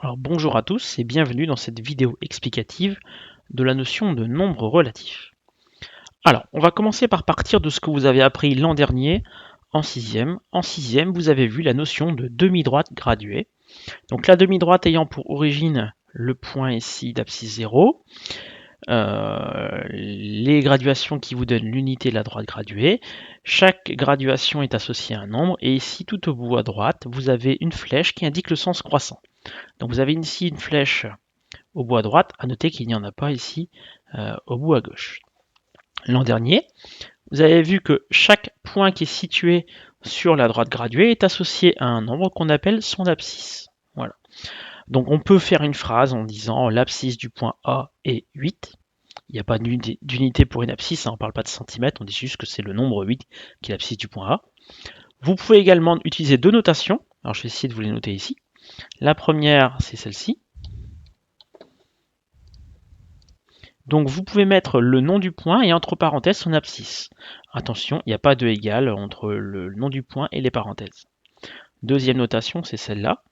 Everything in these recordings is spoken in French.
Alors bonjour à tous et bienvenue dans cette vidéo explicative de la notion de nombre relatif. Alors, on va commencer par partir de ce que vous avez appris l'an dernier en sixième. En sixième, vous avez vu la notion de demi-droite graduée. Donc la demi-droite ayant pour origine le point ici d'abscisse 0, les graduations qui vous donnent l'unité de la droite graduée. Chaque graduation est associée à un nombre et ici tout au bout à droite, vous avez une flèche qui indique le sens croissant. Donc vous avez ici une flèche au bout à droite, à noter qu'il n'y en a pas ici au bout à gauche. L'an dernier, vous avez vu que chaque point qui est situé sur la droite graduée est associé à un nombre qu'on appelle son abscisse. Voilà. Donc on peut faire une phrase en disant l'abscisse du point A est 8. Il n'y a pas d'unité pour une abscisse, on ne parle pas de centimètres, on dit juste que c'est le nombre 8 qui est l'abscisse du point A. Vous pouvez également utiliser deux notations, alors je vais essayer de vous les noter ici. La première, c'est celle-ci. Donc vous pouvez mettre le nom du point et entre parenthèses son abscisse. Attention, il n'y a pas de égal entre le nom du point et les parenthèses. Deuxième notation, c'est celle-là.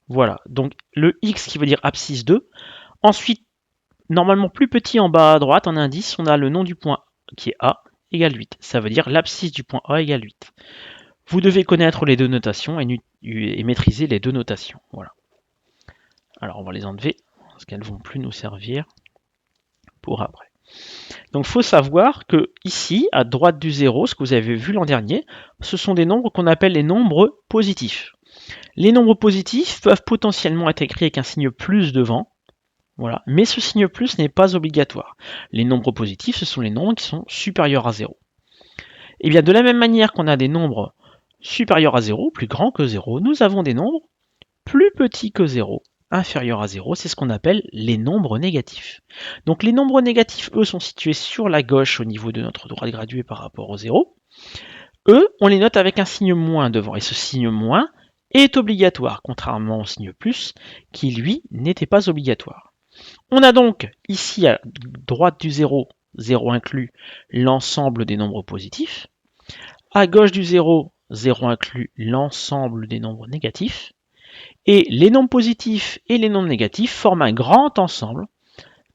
Voilà, donc le x qui veut dire abscisse 2. Ensuite, normalement plus petit en bas à droite, en indice, on a le nom du point qui est A égale 8. Ça veut dire l'abscisse du point A égale 8. Vous devez connaître les deux notations et maîtriser les deux notations. Voilà. Alors on va les enlever, parce qu'elles ne vont plus nous servir pour après. Donc il faut savoir que ici, à droite du 0, ce que vous avez vu l'an dernier, ce sont des nombres qu'on appelle les nombres positifs. Les nombres positifs peuvent potentiellement être écrits avec un signe plus devant, voilà, mais ce signe plus n'est pas obligatoire. Les nombres positifs, ce sont les nombres qui sont supérieurs à 0. Et bien de la même manière qu'on a des nombres supérieurs à 0, plus grands que 0, nous avons des nombres plus petits que 0, inférieurs à 0, c'est ce qu'on appelle les nombres négatifs. Donc les nombres négatifs, eux, sont situés sur la gauche au niveau de notre droite graduée par rapport au 0. Eux, on les note avec un signe moins devant, et ce signe moins est obligatoire, contrairement au signe plus, qui lui n'était pas obligatoire. On a donc ici à droite du 0, 0 inclus, l'ensemble des nombres positifs. À gauche du 0, 0 inclus, l'ensemble des nombres négatifs. Et les nombres positifs et les nombres négatifs forment un grand ensemble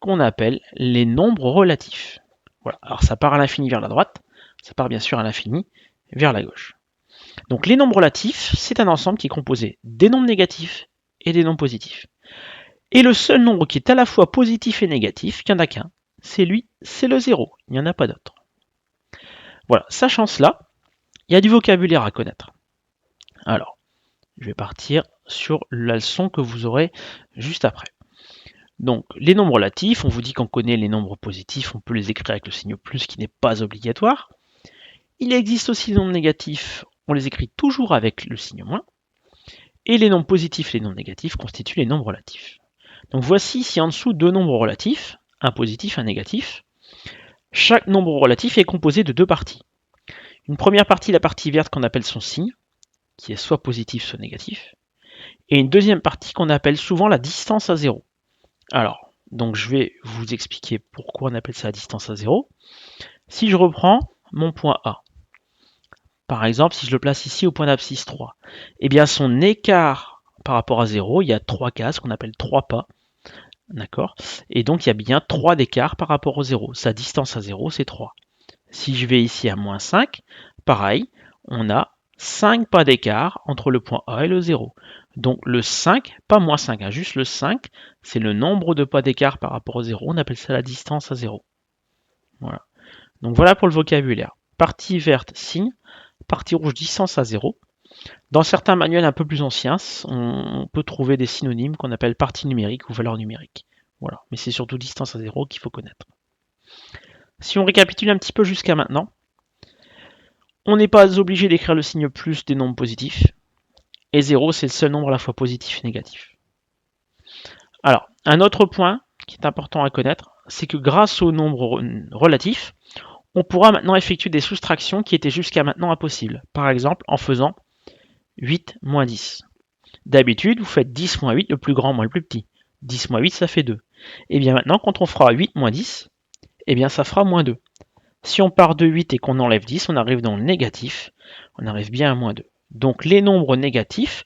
qu'on appelle les nombres relatifs. Voilà. Alors ça part à l'infini vers la droite, ça part bien sûr à l'infini vers la gauche. Donc les nombres relatifs, c'est un ensemble qui est composé des nombres négatifs et des nombres positifs. Et le seul nombre qui est à la fois positif et négatif, il n'y en a qu'un, c'est lui, c'est le 0, il n'y en a pas d'autre. Voilà, sachant cela, il y a du vocabulaire à connaître. Alors, je vais partir sur la leçon que vous aurez juste après. Donc, les nombres relatifs, on vous dit qu'on connaît les nombres positifs, on peut les écrire avec le signe plus qui n'est pas obligatoire. Il existe aussi les nombres négatifs, on les écrit toujours avec le signe moins. Et les nombres positifs et les nombres négatifs constituent les nombres relatifs. Donc voici ici en dessous deux nombres relatifs, un positif, un négatif. Chaque nombre relatif est composé de deux parties. Une première partie, la partie verte qu'on appelle son signe, qui est soit positif, soit négatif. Et une deuxième partie qu'on appelle souvent la distance à 0. Alors, donc je vais vous expliquer pourquoi on appelle ça la distance à 0. Si je reprends mon point A, par exemple, si je le place ici au point d'abscisse 3, eh bien son écart par rapport à 0, il y a 3 cases qu'on appelle 3 pas. D'accord. Et donc il y a bien 3 d'écart par rapport au 0. Sa distance à 0, c'est 3. Si je vais ici à moins 5, pareil, on a 5 pas d'écart entre le point A et le 0. Donc le 5, pas moins 5, hein, juste le 5, c'est le nombre de pas d'écart par rapport au 0. On appelle ça la distance à 0. Voilà. Donc voilà pour le vocabulaire. Partie verte, signe. Partie rouge, distance à 0. Dans certains manuels un peu plus anciens, on peut trouver des synonymes qu'on appelle partie numérique ou valeur numérique. Voilà. Mais c'est surtout distance à 0 qu'il faut connaître. Si on récapitule un petit peu jusqu'à maintenant, on n'est pas obligé d'écrire le signe plus des nombres positifs. Et 0, c'est le seul nombre à la fois positif et négatif. Alors, un autre point qui est important à connaître, c'est que grâce aux nombres relatifs, on pourra maintenant effectuer des soustractions qui étaient jusqu'à maintenant impossibles. Par exemple, en faisant 8 moins 10. D'habitude, vous faites 10 moins 8, le plus grand moins le plus petit. 10 moins 8, ça fait 2. Et bien maintenant, quand on fera 8 moins 10, eh bien ça fera moins 2. Si on part de 8 et qu'on enlève 10, on arrive dans le négatif, on arrive bien à moins 2. Donc les nombres négatifs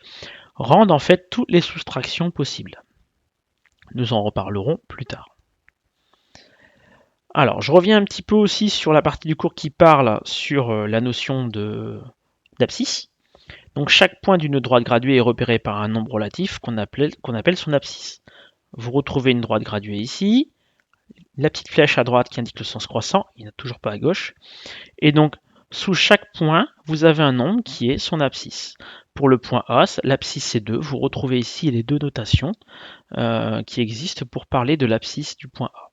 rendent en fait toutes les soustractions possibles. Nous en reparlerons plus tard. Alors, je reviens un petit peu aussi sur la partie du cours qui parle sur la notion d'abscisse. Donc chaque point d'une droite graduée est repéré par un nombre relatif qu'on appelle son abscisse. Vous retrouvez une droite graduée ici, la petite flèche à droite qui indique le sens croissant, il n'y en a toujours pas à gauche, et donc sous chaque point, vous avez un nombre qui est son abscisse. Pour le point A, l'abscisse c'est 2, vous retrouvez ici les deux notations qui existent pour parler de l'abscisse du point A.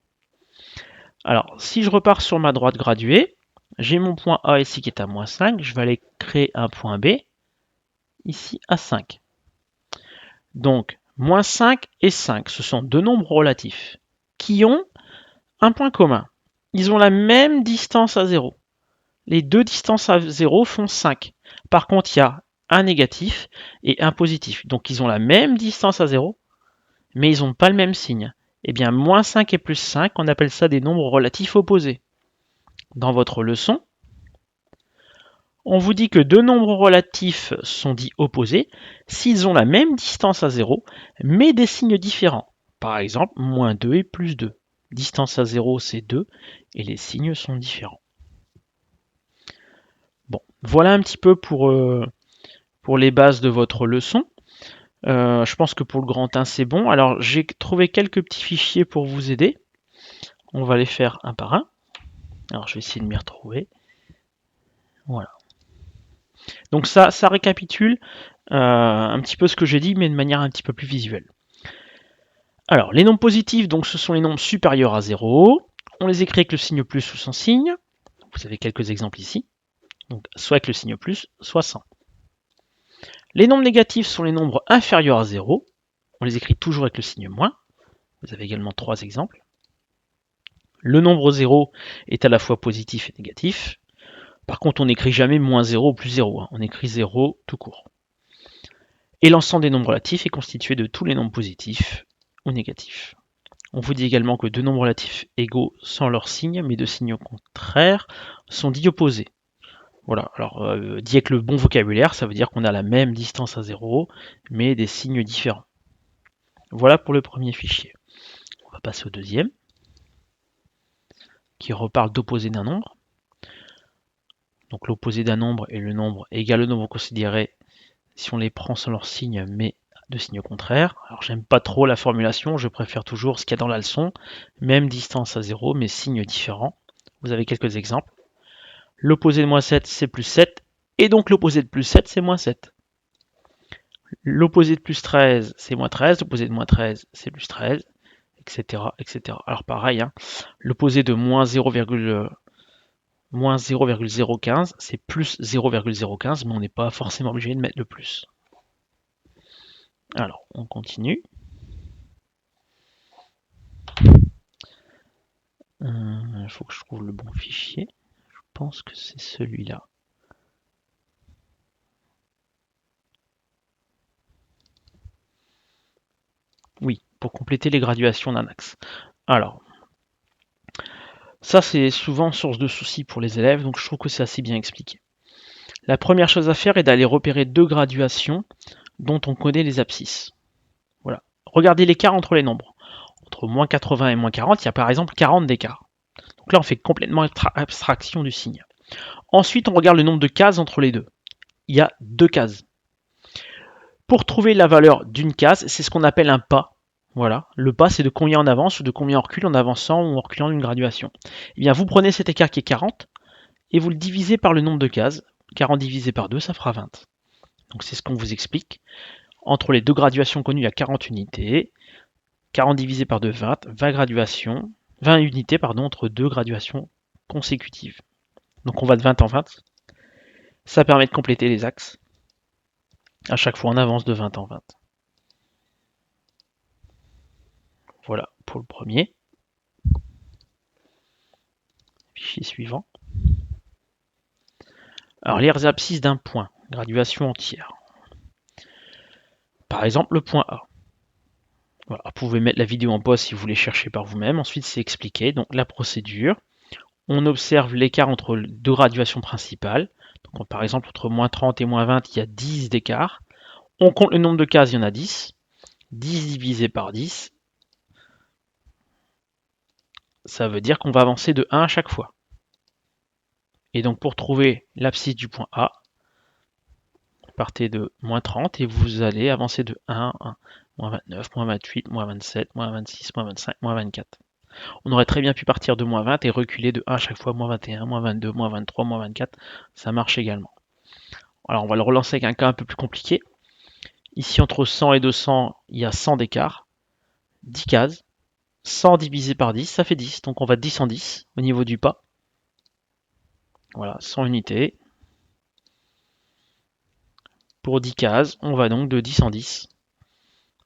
Alors, si je repars sur ma droite graduée, j'ai mon point A ici qui est à moins 5, je vais aller créer un point B, ici à 5. Donc, moins 5 et 5, ce sont deux nombres relatifs qui ont un point commun. Ils ont la même distance à 0. Les deux distances à 0 font 5. Par contre, il y a un négatif et un positif. Donc, ils ont la même distance à 0, mais ils n'ont pas le même signe. Eh bien, moins 5 et plus 5, on appelle ça des nombres relatifs opposés. Dans votre leçon, on vous dit que deux nombres relatifs sont dits opposés s'ils ont la même distance à 0, mais des signes différents. Par exemple, moins 2 et plus 2. Distance à 0, c'est 2, et les signes sont différents. Bon, voilà un petit peu pour les bases de votre leçon. Je pense que pour le grand 1, c'est bon. Alors, j'ai trouvé quelques petits fichiers pour vous aider. On va les faire un par un. Alors, je vais essayer de m'y retrouver. Voilà. Donc ça récapitule un petit peu ce que j'ai dit, mais de manière un petit peu plus visuelle. Alors, les nombres positifs, donc ce sont les nombres supérieurs à 0. On les écrit avec le signe plus ou sans signe. Vous avez quelques exemples ici. Donc, soit avec le signe plus, soit sans. Les nombres négatifs sont les nombres inférieurs à 0. On les écrit toujours avec le signe moins. Vous avez également 3 exemples. Le nombre 0 est à la fois positif et négatif. Par contre, on n'écrit jamais moins 0 ou plus 0. On écrit 0 tout court. Et l'ensemble des nombres relatifs est constitué de tous les nombres positifs ou négatifs. On vous dit également que deux nombres relatifs égaux sans leur signe, mais de signes contraires, sont dits opposés. Voilà, alors dit avec le bon vocabulaire, ça veut dire qu'on a la même distance à 0, mais des signes différents. Voilà pour le premier fichier. On va passer au deuxième, qui reparle d'opposé d'un nombre. Donc l'opposé d'un nombre est le nombre égal au nombre considéré si on les prend sans leur signe, mais de signes contraires. Alors j'aime pas trop la formulation, je préfère toujours ce qu'il y a dans la leçon, même distance à 0, mais signes différents. Vous avez quelques exemples. L'opposé de moins 7, c'est plus 7, et donc l'opposé de plus 7, c'est moins 7. L'opposé de plus 13, c'est moins 13, l'opposé de moins 13, c'est plus 13, etc. etc. Alors pareil, hein, l'opposé de moins 0,015, c'est plus 0,015, mais on n'est pas forcément obligé de mettre le plus. Alors, on continue. Il faut que je trouve le bon fichier. Je pense que c'est celui-là. Oui, pour compléter les graduations d'un axe. Alors, ça c'est souvent source de soucis pour les élèves, donc je trouve que c'est assez bien expliqué. La première chose à faire est d'aller repérer deux graduations dont on connaît les abscisses. Voilà. Regardez l'écart entre les nombres. Entre moins 80 et moins 40, il y a par exemple 40 d'écart. Donc là, on fait complètement abstraction du signe. Ensuite, on regarde le nombre de cases entre les deux. Il y a 2 cases. Pour trouver la valeur d'une case, c'est ce qu'on appelle un pas. Voilà, le pas c'est de combien on avance ou de combien on recule en avançant ou en reculant d'une graduation. Eh bien, vous prenez cet écart qui est 40 et vous le divisez par le nombre de cases. 40 divisé par 2, ça fera 20. Donc c'est ce qu'on vous explique. Entre les deux graduations connues, il y a 40 unités. 40 divisé par 2, 20. 20 unités entre deux graduations consécutives. Donc on va de 20 en 20. Ça permet de compléter les axes. À chaque fois, on avance de 20 en 20. Voilà pour le premier. Fichier suivant. Alors, les abscisses d'un point, graduation entière. Par exemple, le point A. Voilà, vous pouvez mettre la vidéo en pause si vous voulez chercher par vous-même. Ensuite, c'est expliqué. Donc, la procédure. On observe l'écart entre deux graduations principales. Donc, par exemple, entre moins 30 et moins 20, il y a 10 d'écart. On compte le nombre de cases, il y en a 10. 10 divisé par 10, ça veut dire qu'on va avancer de 1 à chaque fois. Et donc pour trouver l'abscisse du point A, partez de moins 30 et vous allez avancer de 1 à moins 29, moins 28, moins 27, moins 26, moins 25, moins 24. On aurait très bien pu partir de moins 20 et reculer de 1 à chaque fois, moins 21, moins 22, moins 23, moins 24. Ça marche également. Alors on va le relancer avec un cas un peu plus compliqué. Ici entre 100 et 200, il y a 100 d'écart. 10 cases. 100 divisé par 10, ça fait 10. Donc on va de 10 en 10 au niveau du pas. Voilà, 100 unités. Pour 10 cases, on va donc de 10 en 10.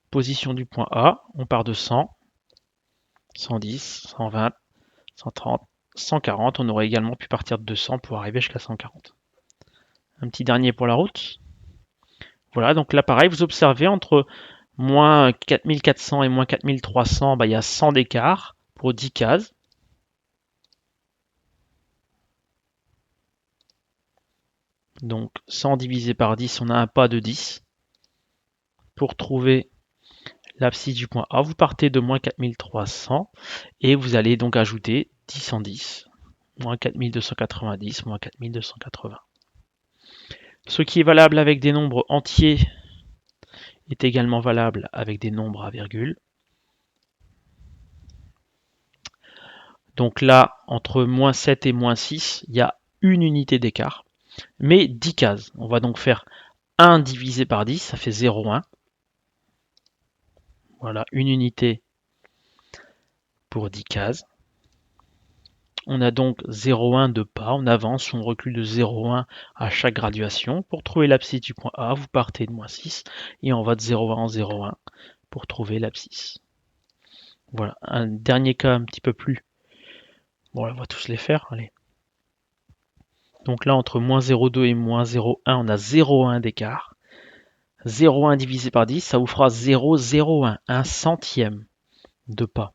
Position du point A, on part de 100, 110, 120, 130, 140. On aurait également pu partir de 200 pour arriver jusqu'à 140. Un petit dernier pour la route. Voilà, donc là pareil, vous observez entre moins 4400 et moins 4300, il y a 100 d'écart pour 10 cases. Donc 100 divisé par 10, on a un pas de 10. Pour trouver l'abscisse du point A, vous partez de moins 4300 et vous allez donc ajouter 10 en 10, moins 4290, moins 4280. Ce qui est valable avec des nombres entiers est également valable avec des nombres à virgule. Donc là, entre moins 7 et moins 6, il y a une unité d'écart, mais 10 cases. On va donc faire 1 divisé par 10, ça fait 0,1. Voilà, une unité pour 10 cases. On a donc 0,1 de pas, on avance, on recule de 0,1 à chaque graduation. Pour trouver l'abscisse du point A, vous partez de moins 6 et on va de 0,1 en 0,1 pour trouver l'abscisse. Voilà, un dernier cas un petit peu plus. Bon, on va tous les faire, allez. Donc là, entre moins 0,2 et moins 0,1, on a 0,1 d'écart. 0,1 divisé par 10, ça vous fera 0,01, un centième de pas.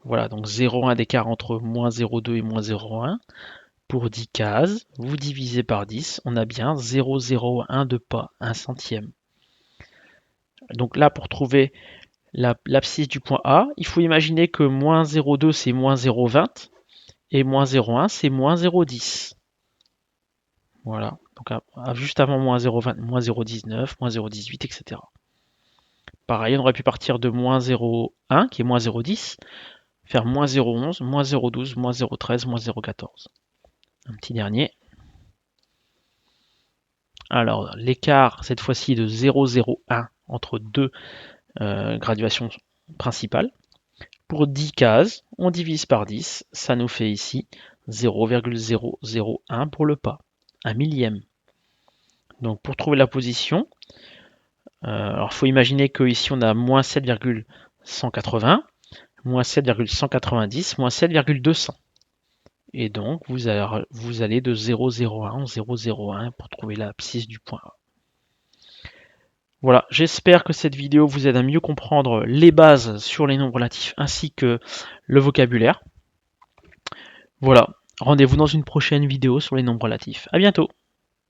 Voilà, donc 0,1 d'écart entre moins 0,2 et moins 0,1. Pour 10 cases, vous divisez par 10, on a bien 0,01 de pas, un centième. Donc là, pour trouver l'abscisse du point A, il faut imaginer que moins 0,2 c'est moins 0,20 et moins 0,1 c'est moins 0,10. Voilà, donc juste avant moins 0,20, moins 0,19, moins 0,18, etc. Pareil, on aurait pu partir de moins 0,1 qui est moins 0,10, faire moins 0,11, moins 0,12, moins 0,13, moins 0,14. Un petit dernier. Alors, l'écart, cette fois-ci, de 0,01 entre deux graduations principales. Pour 10 cases, on divise par 10, ça nous fait ici 0,001 pour le pas, un millième. Donc pour trouver la position, alors il faut imaginer qu'ici on a moins 7,180, moins 7,190, moins 7,200. Et donc vous allez de 0,01 en 0,01 pour trouver l'abscisse du point A. Voilà, j'espère que cette vidéo vous aide à mieux comprendre les bases sur les nombres relatifs ainsi que le vocabulaire. Voilà, rendez-vous dans une prochaine vidéo sur les nombres relatifs. À bientôt!